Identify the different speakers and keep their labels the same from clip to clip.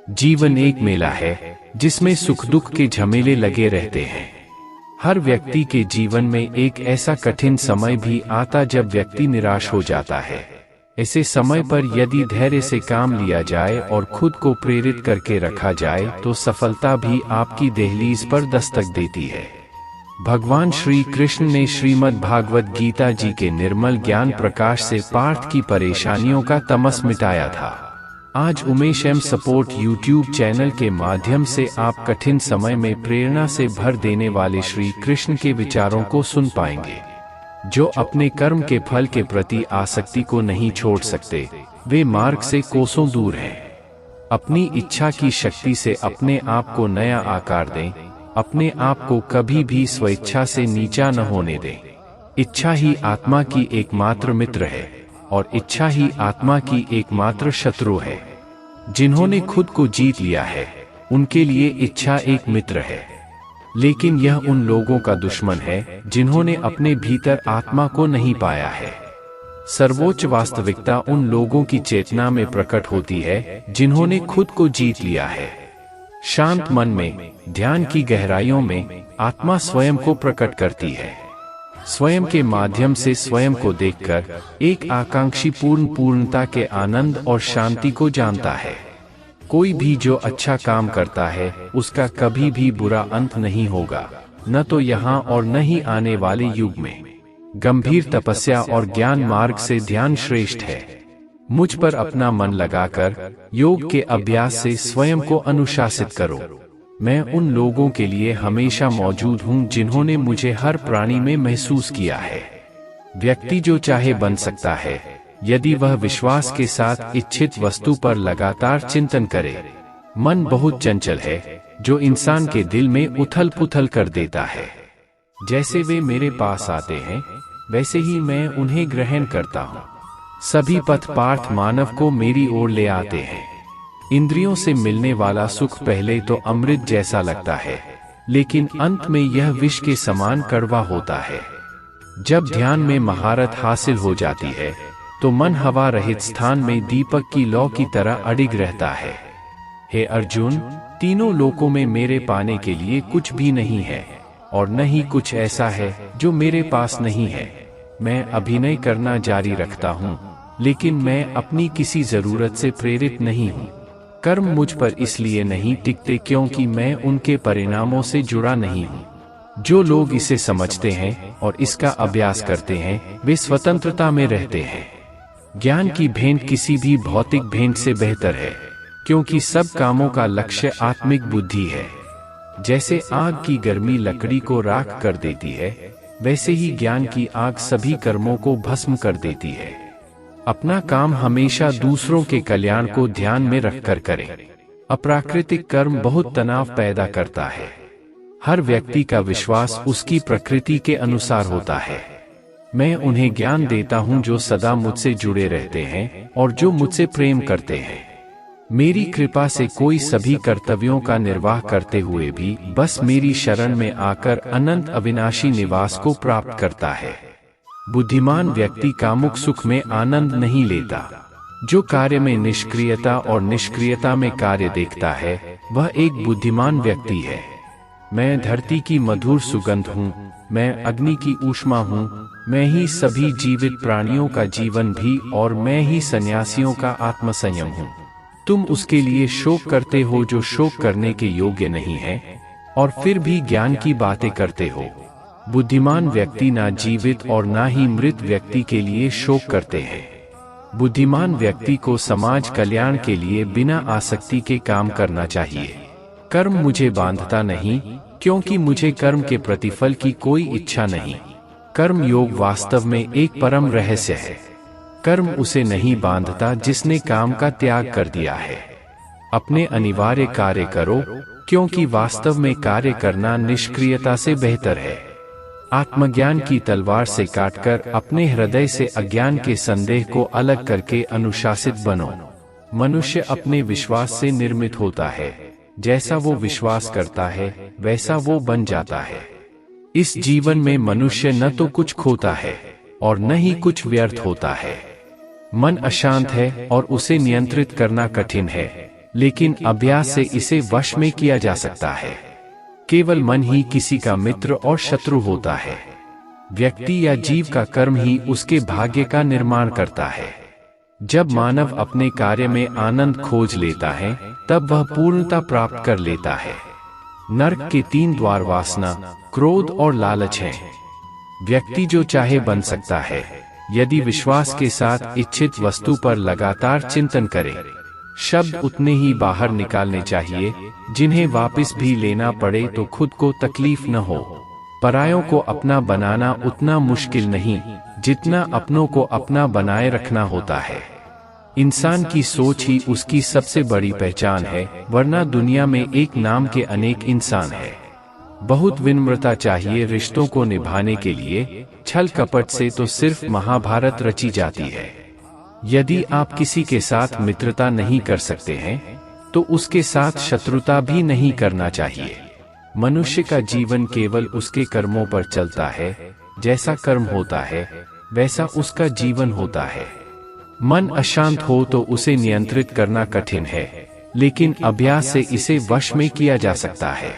Speaker 1: जीवन एक मेला है जिसमें सुख दुख के झमेले लगे रहते हैं। हर व्यक्ति के जीवन में एक ऐसा कठिन समय भी आता जब व्यक्ति निराश हो जाता है। ऐसे समय पर यदि धैर्य से काम लिया जाए और खुद को प्रेरित करके रखा जाए तो सफलता भी आपकी दहलीज पर दस्तक देती है। भगवान श्री कृष्ण ने श्रीमद् भागवत गीता जी के निर्मल ज्ञान प्रकाश से पार्थ की परेशानियों का तमस मिटाया था। आज Umesh M support YouTube channel के माध्यम से आप कठिन समय में प्रेरणा से भर देने वाले श्री कृष्ण के विचारों को सुन पाएंगे। जो अपने कर्म के फल के प्रति आसक्ति को नहीं छोड़ सकते, वे मार्ग से कोसों दूर हैं। अपनी इच्छा की शक्ति से अपने आप को नया आकार दें। अपने आप को कभी भी स्वेच्छा से नीचा न होने दें। इच्छा ही आत्मा की एकमात्र मित्र है और इच्छा ही आत्मा की एकमात्र शत्रु है। जिन्होंने खुद को जीत लिया है उनके लिए इच्छा एक मित्र है, लेकिन यह उन लोगों का दुश्मन है जिन्होंने अपने भीतर आत्मा को नहीं पाया है। सर्वोच्च वास्तविकता उन लोगों की चेतना में प्रकट होती है जिन्होंने खुद को जीत लिया है। शांत मन में, ध्यान की गहराइयों में आत्मा स्वयं को प्रकट करती है। स्वयं के माध्यम से स्वयं को देखकर एक आकांक्षी पूर्णता के आनंद और शांति को जानता है। कोई भी जो अच्छा काम करता है उसका कभी भी बुरा अंत नहीं होगा, न तो यहाँ और न ही आने वाले युग में। गंभीर तपस्या और ज्ञान मार्ग से ध्यान श्रेष्ठ है। मुझ पर अपना मन लगाकर योग के अभ्यास से स्वयं को अनुशासित करो। मैं उन लोगों के लिए हमेशा मौजूद हूँ जिन्होंने मुझे हर प्राणी में महसूस किया है। व्यक्ति जो चाहे बन सकता है यदि वह विश्वास के साथ इच्छित वस्तु पर लगातार चिंतन करे। मन बहुत चंचल है जो इंसान के दिल में उथल पुथल कर देता है। जैसे वे मेरे पास आते हैं वैसे ही मैं उन्हें ग्रहण करता हूँ। सभी पथ पार्थ मानव को मेरी ओर ले आते हैं। इंद्रियों से मिलने वाला सुख पहले तो अमृत जैसा लगता है, लेकिन अंत में यह विष के समान कड़वा होता है। जब ध्यान में महारत हासिल हो जाती है तो मन हवा रहित स्थान में दीपक की लौ की तरह अडिग रहता है। हे अर्जुन, तीनों लोकों में मेरे पाने के लिए कुछ भी नहीं है और न ही कुछ ऐसा है जो मेरे पास नहीं है। मैं अभिनय करना जारी रखता हूँ, लेकिन मैं अपनी किसी जरूरत से प्रेरित नहीं हूँ। कर्म मुझ पर इसलिए नहीं टिकते क्योंकि मैं उनके परिणामों से जुड़ा नहीं हूँ। जो लोग इसे समझते हैं और इसका अभ्यास करते हैं वे स्वतंत्रता में रहते हैं। ज्ञान की भेंट किसी भी भौतिक भेंट से बेहतर है, क्योंकि सब कामों का लक्ष्य आत्मिक बुद्धि है। जैसे आग की गर्मी लकड़ी को राख कर देती है, वैसे ही ज्ञान की आग सभी कर्मों को भस्म कर देती है। अपना काम हमेशा दूसरों के कल्याण को ध्यान में रखकर करें। अप्राकृतिक कर्म बहुत तनाव पैदा करता है। हर व्यक्ति का विश्वास उसकी प्रकृति के अनुसार होता है। मैं उन्हें ज्ञान देता हूँ जो सदा मुझसे जुड़े रहते हैं और जो मुझसे प्रेम करते हैं। मेरी कृपा से कोई सभी कर्तव्यों का निर्वाह करते हुए भी बस मेरी शरण में आकर अनंत अविनाशी निवास को प्राप्त करता है। बुद्धिमान व्यक्ति कामुक सुख में आनंद नहीं लेता। जो कार्य में निष्क्रियता और निष्क्रियता में कार्य देखता है वह एक बुद्धिमान व्यक्ति है। मैं धरती की मधुर सुगंध हूँ, मैं अग्नि की ऊष्मा हूँ, मैं ही सभी जीवित प्राणियों का जीवन भी और मैं ही सन्यासियों का आत्मसंयम हूँ। तुम उसके लिए शोक करते हो जो शोक करने के योग्य नहीं है और फिर भी ज्ञान की बातें करते हो। बुद्धिमान व्यक्ति ना जीवित और ना ही मृत व्यक्ति के लिए शोक करते हैं। बुद्धिमान व्यक्ति को समाज कल्याण के लिए बिना आसक्ति के काम करना चाहिए। कर्म मुझे बांधता नहीं, क्योंकि मुझे कर्म के प्रतिफल की कोई इच्छा नहीं। कर्म योग वास्तव में एक परम रहस्य है। कर्म उसे नहीं बांधता जिसने काम का त्याग कर दिया है। अपने अनिवार्य कार्य करो, क्योंकि वास्तव में कार्य करना निष्क्रियता से बेहतर है। आत्मज्ञान की तलवार से काटकर अपने हृदय से अज्ञान के संदेह को अलग करके अनुशासित बनो। मनुष्य अपने विश्वास से निर्मित होता है। जैसा वो विश्वास करता है वैसा वो बन जाता है। इस जीवन में मनुष्य न तो कुछ खोता है और न ही कुछ व्यर्थ होता है। मन अशांत है और उसे नियंत्रित करना कठिन है, लेकिन अभ्यास से इसे वश में किया जा सकता है। केवल मन ही किसी का मित्र और शत्रु होता है। व्यक्ति या जीव का कर्म ही उसके भाग्य का निर्माण करता है। जब मानव अपने कार्य में आनंद खोज लेता है, तब वह पूर्णता प्राप्त कर लेता है। नरक के 3 द्वार वासना, क्रोध और लालच हैं। व्यक्ति जो चाहे बन सकता है, यदि विश्वास के साथ इच्छित वस्तु पर लगातार चिंतन करे। शब्द उतने ही बाहर निकालने चाहिए जिन्हें वापस भी लेना पड़े तो खुद को तकलीफ न हो। परायों को अपना बनाना उतना मुश्किल नहीं जितना अपनों को अपना बनाए रखना होता है। इंसान की सोच ही उसकी सबसे बड़ी पहचान है, वरना दुनिया में एक नाम के अनेक इंसान है। बहुत विनम्रता चाहिए रिश्तों को निभाने के लिए। छल कपट से तो सिर्फ महाभारत रची जाती है। यदि आप किसी के साथ मित्रता नहीं कर सकते हैं, तो उसके साथ शत्रुता भी नहीं करना चाहिए। मनुष्य का जीवन केवल उसके कर्मों पर चलता है। जैसा कर्म होता है, वैसा उसका जीवन होता है। मन अशांत हो तो उसे नियंत्रित करना कठिन है, लेकिन अभ्यास से इसे वश में किया जा सकता है।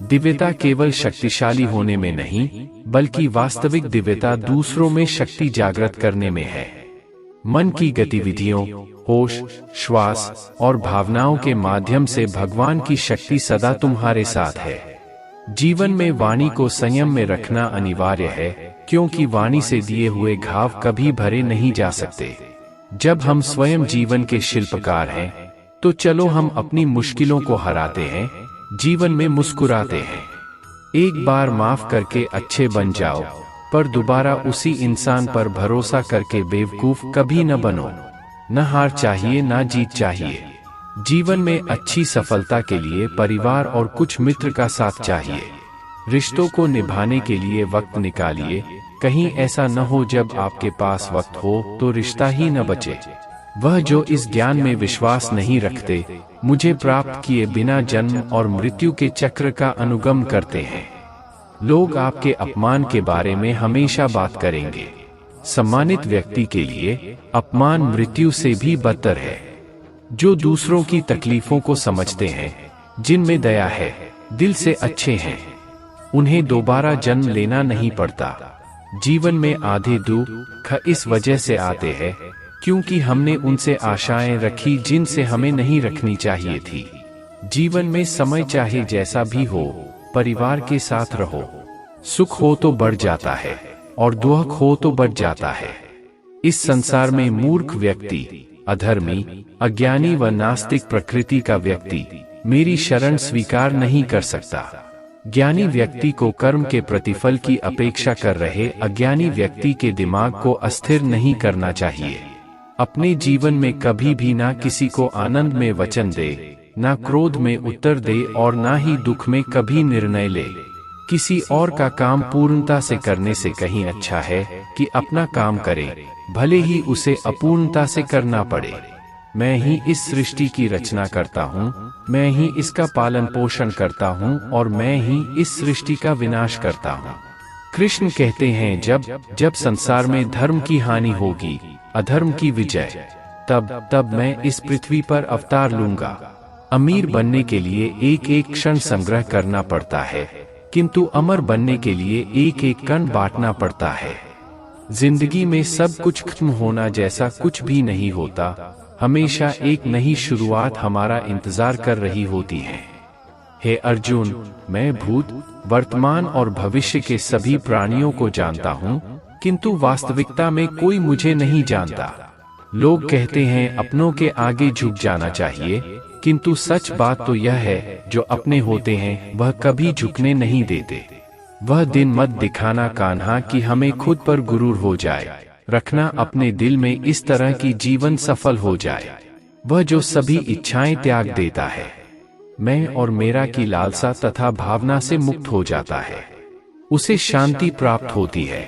Speaker 1: दिव्यता केवल शक्तिशाली होने में नहीं, बल्कि वास्तविक दिव्यता दूसरों में शक्ति जागृत करने में है। मन की गतिविधियों, होश, श्वास और भावनाओं के माध्यम से भगवान की शक्ति सदा तुम्हारे साथ है। जीवन में वाणी को संयम में रखना अनिवार्य है, क्योंकि वाणी से दिए हुए घाव कभी भरे नहीं जा सकते। जब हम स्वयं जीवन के शिल्पकार हैं, तो चलो हम अपनी मुश्किलों को हराते हैं, जीवन में मुस्कुराते हैं। एक बार माफ करके अच्छे बन जाओ, पर दोबारा उसी इंसान पर भरोसा करके बेवकूफ कभी न बनो। न हार चाहिए, न जीत चाहिए। जीवन में अच्छी सफलता के लिए परिवार और कुछ मित्र का साथ चाहिए। रिश्तों को निभाने के लिए वक्त निकालिए। कहीं ऐसा न हो जब आपके पास वक्त हो तो रिश्ता ही न बचे। वह जो इस ज्ञान में विश्वास नहीं रखते, मुझे प्राप्त किए बिना जन्म और मृत्यु के चक्र का अनुगम करते हैं। लोग आपके अपमान के बारे में हमेशा बात करेंगे। सम्मानित व्यक्ति के लिए अपमान मृत्यु से भी बदतर है। जो दूसरों की तकलीफों को समझते हैं, जिनमें दया है, दिल से अच्छे हैं, उन्हें दोबारा जन्म लेना नहीं पड़ता। जीवन में आधे दुख इस वजह से आते हैं क्योंकि हमने उनसे आशाएं रखी जिनसे हमें नहीं रखनी चाहिए थी। जीवन में समय चाहे जैसा भी हो, परिवार के साथ रहो। सुख हो तो बढ़ जाता है और दुख हो तो बढ़ जाता है। इस संसार में मूर्ख व्यक्ति, अधर्मी, अज्ञानी व नास्तिक प्रकृति का व्यक्ति मेरी शरण स्वीकार नहीं कर सकता। ज्ञानी व्यक्ति को कर्म के प्रतिफल की अपेक्षा कर रहे अज्ञानी व्यक्ति के दिमाग को अस्थिर नहीं करना चाहिए। अपने जीवन में कभी भी ना किसी को आनंद में वचन दे, ना क्रोध में उत्तर दे और ना ही दुख में कभी निर्णय ले। किसी और का काम पूर्णता से करने से कहीं अच्छा है कि अपना काम करे, भले ही उसे अपूर्णता से करना पड़े। मैं ही इस सृष्टि की रचना करता हूँ, मैं ही इसका पालन पोषण करता हूँ और मैं ही इस सृष्टि का विनाश करता हूँ। कृष्ण कहते हैं, जब संसार में धर्म की हानि होगी, अधर्म की विजय, तब मैं इस पृथ्वी पर अवतार लूंगा। अमीर बनने के लिए एक एक क्षण संग्रह करना पड़ता है, किंतु अमर बनने के लिए एक एक कण बांटना पड़ता है। जिंदगी में सब कुछ खत्म होना जैसा कुछ भी नहीं होता। हमेशा एक नई शुरुआत हमारा इंतजार कर रही होती है। हे अर्जुन, मैं भूत, वर्तमान और भविष्य के सभी प्राणियों को जानता हूँ, किंतु वास्तविकता में कोई मुझे नहीं जानता। लोग कहते हैं अपनों के आगे झुक जाना चाहिए, किंतु सच बात तो यह है, जो अपने होते हैं वह कभी झुकने नहीं देते। वह दिन मत दिखाना कान्हा कि हमें खुद पर गुरूर हो जाए। रखना अपने दिल में इस तरह की जीवन सफल हो जाए। वह जो सभी इच्छाएं त्याग देता है, मैं और मेरा की लालसा तथा भावना से मुक्त हो जाता है, उसे शांति प्राप्त होती है।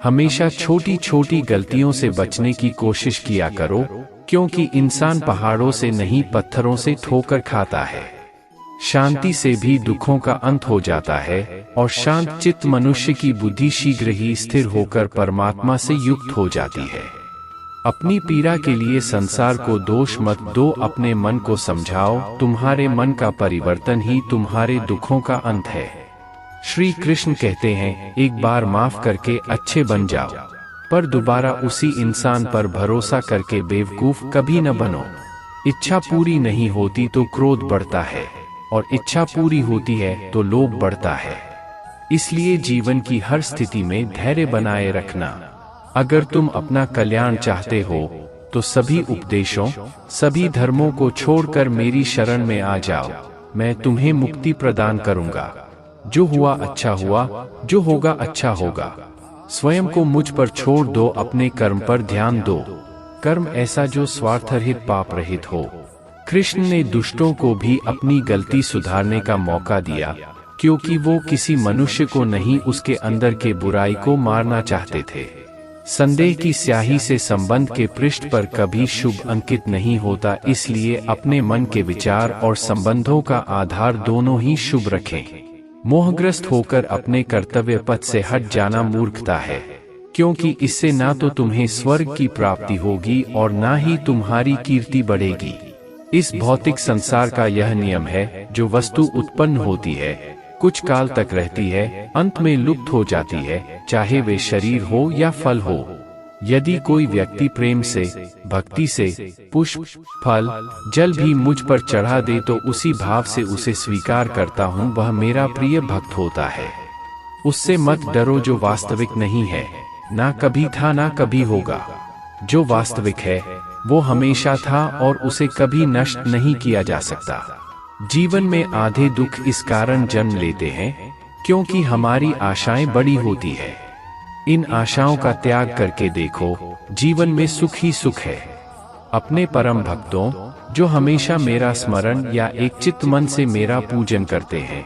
Speaker 1: हमेशा छोटी छोटी गलतियों से बचने की कोशिश किया करो, क्योंकि इंसान पहाड़ों से नहीं पत्थरों से ठोकर खाता है। शांति से भी दुखों का अंत हो जाता है और शांत चित्त मनुष्य की बुद्धि शीघ्र ही स्थिर होकर परमात्मा से युक्त हो जाती है। अपनी पीड़ा के लिए संसार को दोष मत दो, अपने मन को समझाओ, तुम्हारे मन का परिवर्तन ही तुम्हारे दुखों का अंत है। श्री कृष्ण कहते हैं, एक बार माफ करके अच्छे बन जाओ, पर दोबारा उसी इंसान पर भरोसा करके बेवकूफ कभी न बनो। इच्छा पूरी नहीं होती तो क्रोध बढ़ता है, और इच्छा पूरी होती है तो लोभ बढ़ता है। इसलिए जीवन की हर स्थिति में धैर्य बनाए रखना। अगर तुम अपना कल्याण चाहते हो तो सभी उपदेशों, सभी धर्मों को छोड़कर मेरी शरण में आ जाओ, मैं तुम्हें मुक्ति प्रदान करूंगा। जो हुआ अच्छा हुआ, जो होगा अच्छा होगा। स्वयं को मुझ पर छोड़ दो, अपने कर्म पर ध्यान दो। कर्म ऐसा जो स्वार्थरहित पाप रहित हो। कृष्ण ने दुष्टों को भी अपनी गलती सुधारने का मौका दिया, क्योंकि वो किसी मनुष्य को नहीं, उसके अंदर के बुराई को मारना चाहते थे। संदेह की स्याही से संबंध के पृष्ठ पर कभी शुभ अंकित नहीं होता, इसलिए अपने मन के विचार और संबंधों का आधार दोनों ही शुभ रखें। मोहग्रस्त होकर अपने कर्तव्य पथ से हट जाना मूर्खता है, क्योंकि इससे ना तो तुम्हें स्वर्ग की प्राप्ति होगी और ना ही तुम्हारी कीर्ति बढ़ेगी। इस भौतिक संसार का यह नियम है, जो वस्तु उत्पन्न होती है, कुछ काल तक रहती है, अंत में लुप्त हो जाती है, चाहे वे शरीर हो या फल हो। यदि कोई व्यक्ति प्रेम से, भक्ति से पुष्प, फल, जल भी मुझ पर चढ़ा दे तो उसी भाव से उसे स्वीकार करता हूँ, वह मेरा प्रिय भक्त होता है। उससे मत डरो जो वास्तविक नहीं है, ना कभी था ना कभी होगा। जो वास्तविक है वो हमेशा था और उसे कभी नष्ट नहीं किया जा सकता। जीवन में आधे दुख इस कारण जन्म लेते हैं क्योंकि हमारी आशाएं बड़ी होती है। इन आशाओं का त्याग करके देखो, जीवन में सुख ही सुख है। अपने परम भक्तों, जो हमेशा मेरा स्मरण या एक चित्त मन से मेरा पूजन करते हैं,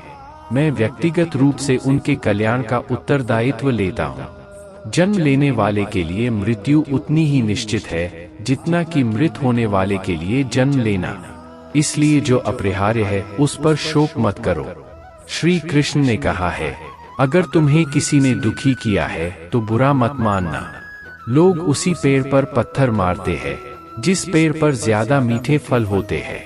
Speaker 1: मैं व्यक्तिगत रूप से उनके कल्याण का उत्तरदायित्व लेता हूँ। जन्म लेने वाले के लिए मृत्यु उतनी ही निश्चित है जितना कि मृत होने वाले के लिए जन्म लेना। इसलिए जो अपरिहार्य है उस पर शोक मत करो। श्री कृष्ण ने कहा है, अगर तुम्हें किसी ने दुखी किया है तो बुरा मत मानना। लोग उसी पेड़ पर पत्थर मारते हैं जिस पेड़ पर ज्यादा मीठे फल होते हैं।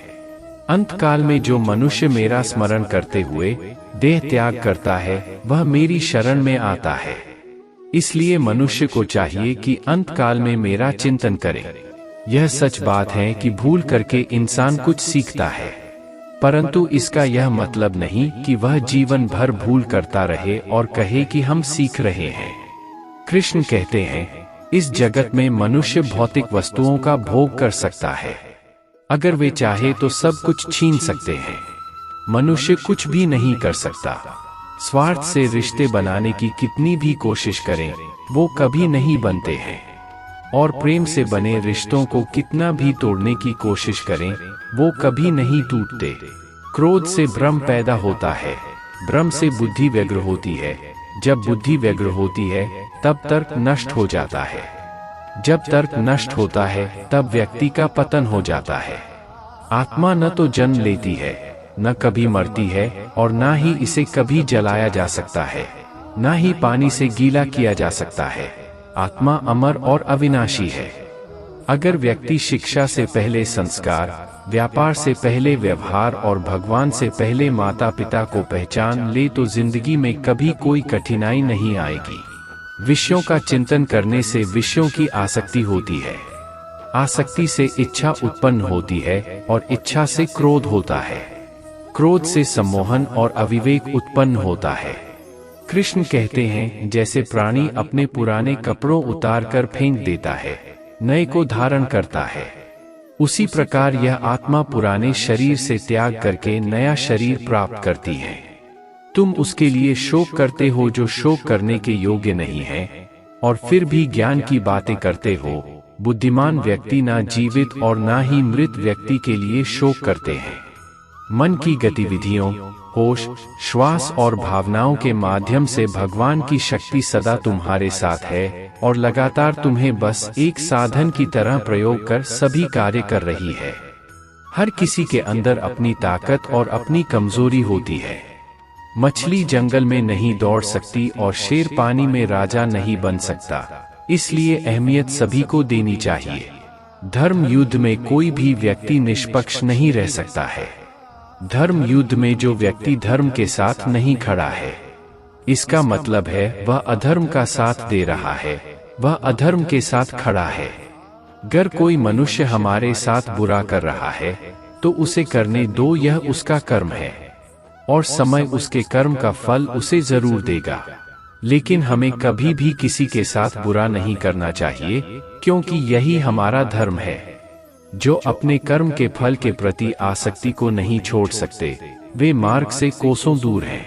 Speaker 1: अंत काल में जो मनुष्य मेरा स्मरण करते हुए देह त्याग करता है, वह मेरी शरण में आता है। इसलिए मनुष्य को चाहिए कि अंत काल में मेरा चिंतन करे। यह सच बात है कि भूल करके इंसान कुछ सीखता है, परंतु इसका यह मतलब नहीं कि वह जीवन भर भूल करता रहे और कहे कि हम सीख रहे हैं। कृष्ण कहते हैं, इस जगत में मनुष्य भौतिक वस्तुओं का भोग कर सकता है। अगर वे चाहे तो सब कुछ छीन सकते हैं। मनुष्य कुछ भी नहीं कर सकता। स्वार्थ से रिश्ते बनाने की कितनी भी कोशिश करें, वो कभी नहीं बनते हैं। और प्रेम से बने रिश्तों को कितना भी तोड़ने की कोशिश करें, वो कभी नहीं टूटते। क्रोध से भ्रम पैदा होता है, भ्रम से बुद्धि व्यग्र होती है, जब बुद्धि व्यग्र होती है तब तर्क नष्ट हो जाता है, जब तर्क नष्ट होता है तब व्यक्ति का पतन हो जाता है। आत्मा न तो जन्म लेती है, न कभी मरती है, और न ही इसे कभी जलाया जा सकता है, न ही पानी से गीला किया जा सकता है। आत्मा अमर और अविनाशी है। अगर व्यक्ति शिक्षा से पहले संस्कार, व्यापार से पहले व्यवहार और भगवान से पहले माता पिता को पहचान ले तो जिंदगी में कभी कोई कठिनाई नहीं आएगी। विषयों का चिंतन करने से विषयों की आसक्ति होती है, आसक्ति से इच्छा उत्पन्न होती है और इच्छा से क्रोध होता है, क्रोध से सम्मोहन और अविवेक उत्पन्न होता है। कृष्ण कहते हैं, जैसे प्राणी अपने पुराने कपड़ों उतारकर फेंक देता है, नए को धारण करता है, उसी प्रकार यह आत्मा पुराने शरीर से त्याग करके नया शरीर प्राप्त करती है। तुम उसके लिए शोक करते हो जो शोक करने के योग्य नहीं है, और फिर भी ज्ञान की बातें करते हो। बुद्धिमान व्यक्ति ना जीवित और ना ही मृत व्यक्ति के लिए शोक करते हैं। मन की गतिविधियों, होश, श्वास और भावनाओं के माध्यम से भगवान की शक्ति सदा तुम्हारे साथ है और लगातार तुम्हें बस एक साधन की तरह प्रयोग कर सभी कार्य कर रही है। हर किसी के अंदर अपनी ताकत और अपनी कमजोरी होती है। मछली जंगल में नहीं दौड़ सकती और शेर पानी में राजा नहीं बन सकता। इसलिए अहमियत सभी को देनी चाहिए। धर्म युद्ध में कोई भी व्यक्ति निष्पक्ष नहीं रह सकता है। धर्म युद्ध में जो व्यक्ति धर्म के साथ नहीं खड़ा है, इसका मतलब है वह अधर्म का साथ दे रहा है, वह अधर्म के साथ खड़ा है। अगर कोई मनुष्य हमारे साथ बुरा कर रहा है तो उसे करने दो, यह उसका कर्म है और समय उसके कर्म का फल उसे जरूर देगा। लेकिन हमें कभी भी किसी के साथ बुरा नहीं करना चाहिए, क्योंकि यही हमारा धर्म है। जो अपने कर्म के फल के प्रति आसक्ति को नहीं छोड़ सकते, वे मार्ग से कोसों दूर हैं।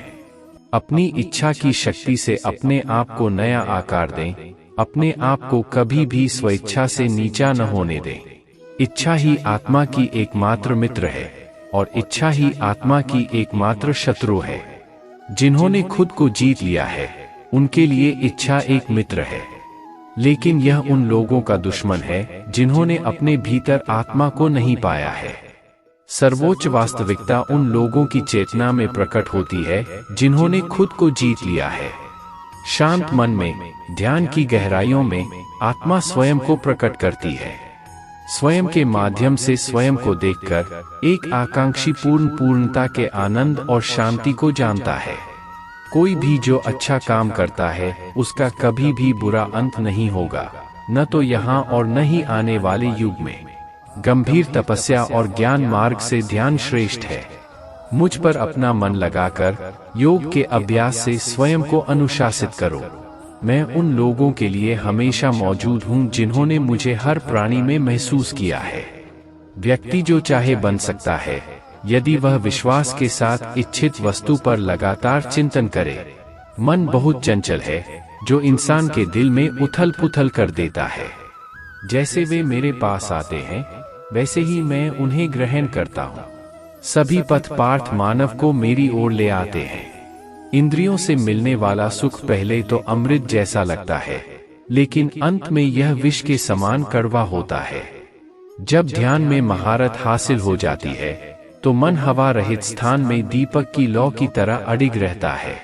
Speaker 1: अपनी इच्छा की शक्ति से अपने आप को नया आकार दें, अपने आप को कभी भी स्वेच्छा से नीचा न होने दें। इच्छा ही आत्मा की एकमात्र मित्र है और इच्छा ही आत्मा की एकमात्र शत्रु है। जिन्होंने खुद को जीत लिया है, उनके लिए इच्छा एक मित्र है, लेकिन यह उन लोगों का दुश्मन है जिन्होंने अपने भीतर आत्मा को नहीं पाया है। सर्वोच्च वास्तविकता उन लोगों की चेतना में प्रकट होती है जिन्होंने खुद को जीत लिया है। शांत मन में, ध्यान की गहराइयों में आत्मा स्वयं को प्रकट करती है। स्वयं के माध्यम से स्वयं को देखकर एक आकांक्षी पूर्णता के आनंद और शांति को जानता है। कोई भी जो अच्छा काम करता है, उसका कभी भी बुरा अंत नहीं होगा, न तो यहाँ और न ही आने वाले युग में। गंभीर तपस्या और ज्ञान मार्ग से ध्यान श्रेष्ठ है। मुझ पर अपना मन लगाकर योग के अभ्यास से स्वयं को अनुशासित करो। मैं उन लोगों के लिए हमेशा मौजूद हूँ जिन्होंने मुझे हर प्राणी में महसूस किया है। व्यक्ति जो चाहे बन सकता है, यदि वह विश्वास के साथ इच्छित वस्तु पर लगातार चिंतन करे। मन बहुत चंचल है, जो इंसान के दिल में उथल पुथल कर देता है। जैसे वे मेरे पास आते हैं, वैसे ही मैं उन्हें ग्रहण करता हूँ। सभी पथ पार्थ मानव को मेरी ओर ले आते हैं। इंद्रियों से मिलने वाला सुख पहले तो अमृत जैसा लगता है, लेकिन अंत में यह विष के समान कड़वा होता है। जब ध्यान में महारत हासिल हो जाती है, तो मन हवा रहित स्थान में दीपक की लौ की तरह अडिग रहता है।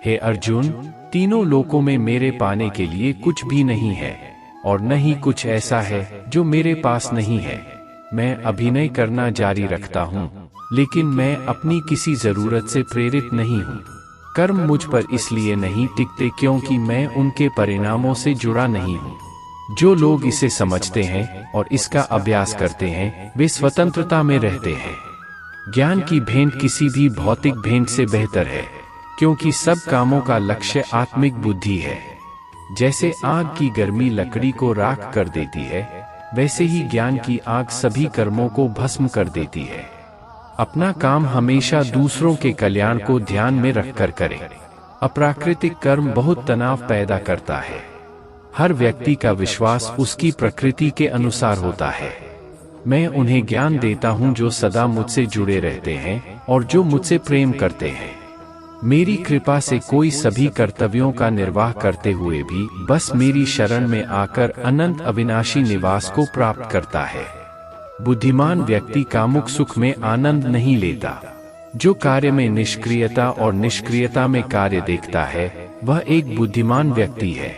Speaker 1: हे अर्जुन, तीनों लोकों में मेरे पाने के लिए कुछ भी नहीं है और न ही कुछ ऐसा है जो मेरे पास नहीं है। मैं अभिनय करना जारी रखता हूँ, लेकिन मैं अपनी किसी जरूरत से प्रेरित नहीं हूँ। कर्म मुझ पर इसलिए नहीं टिकते क्योंकि मैं उनके परिणामों से जुड़ा नहीं हूँ। जो लोग इसे समझते हैं और इसका अभ्यास करते हैं, वे स्वतंत्रता में रहते हैं। ज्ञान की भेंट किसी भी भौतिक भेंट से बेहतर है, क्योंकि सब कामों का लक्ष्य आत्मिक बुद्धि है। जैसे आग की गर्मी लकड़ी को राख कर देती है, वैसे ही ज्ञान की आग सभी कर्मों को भस्म कर देती है। अपना काम हमेशा दूसरों के कल्याण को ध्यान में रखकर करें। अप्राकृतिक कर्म बहुत तनाव पैदा करता है। हर व्यक्ति का विश्वास उसकी प्रकृति के अनुसार होता है। मैं उन्हें ज्ञान देता हूँ जो सदा मुझसे जुड़े रहते हैं और जो मुझसे प्रेम करते हैं। मेरी कृपा से कोई सभी कर्तव्यों का निर्वाह करते हुए भी बस मेरी शरण में आकर अनंत अविनाशी निवास को प्राप्त करता है। बुद्धिमान व्यक्ति कामुक सुख में आनंद नहीं लेता। जो कार्य में निष्क्रियता और निष्क्रियता में कार्य देखता है, वह एक बुद्धिमान व्यक्ति है।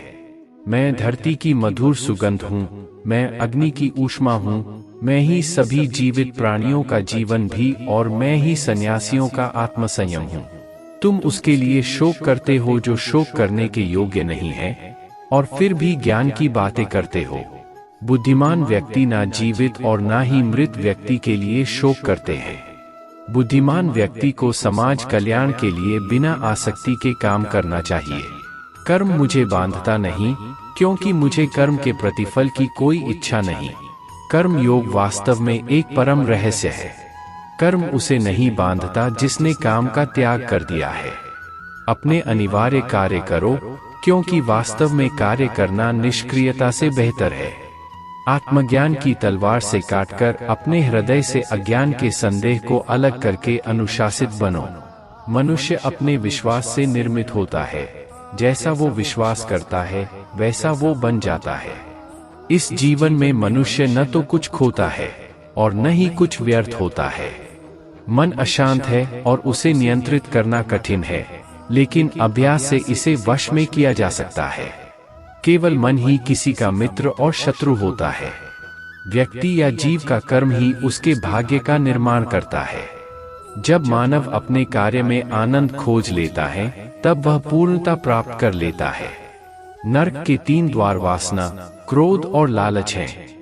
Speaker 1: मैं धरती की मधुर सुगंध हूँ, मैं अग्नि की ऊष्मा हूँ, मैं ही सभी जीवित प्राणियों का जीवन भी और मैं ही सन्यासियों का आत्मसंयम हूँ। तुम उसके लिए शोक करते हो जो शोक करने के योग्य नहीं है, और फिर भी ज्ञान की बातें करते हो। बुद्धिमान व्यक्ति ना जीवित और ना ही मृत व्यक्ति के लिए शोक करते हैं। बुद्धिमान व्यक्ति को समाज कल्याण के लिए बिना आसक्ति के काम करना चाहिए। कर्म मुझे बांधता नहीं, क्योंकि मुझे कर्म के प्रतिफल की कोई इच्छा नहीं। कर्म योग वास्तव में एक परम रहस्य है। कर्म उसे नहीं बांधता जिसने काम का त्याग कर दिया है। अपने अनिवार्य कार्य करो, क्योंकि वास्तव में कार्य करना निष्क्रियता से बेहतर है। आत्मज्ञान की तलवार से काटकर अपने हृदय से अज्ञान के संदेह को अलग करके अनुशासित बनो। मनुष्य अपने विश्वास से निर्मित होता है। जैसा वो विश्वास करता है, वैसा वो बन जाता है। इस जीवन में मनुष्य न तो कुछ खोता है और न ही कुछ व्यर्थ होता है। मन अशांत है और उसे नियंत्रित करना कठिन है, लेकिन अभ्यास से इसे वश में किया जा सकता है। केवल मन ही किसी का मित्र और शत्रु होता है। व्यक्ति या जीव का कर्म ही उसके भाग्य का निर्माण करता है। जब मानव अपने कार्य में आनंद खोज लेता है, तब वह पूर्णता प्राप्त कर लेता है। नरक के 3 द्वार वासना, क्रोध और लालच हैं।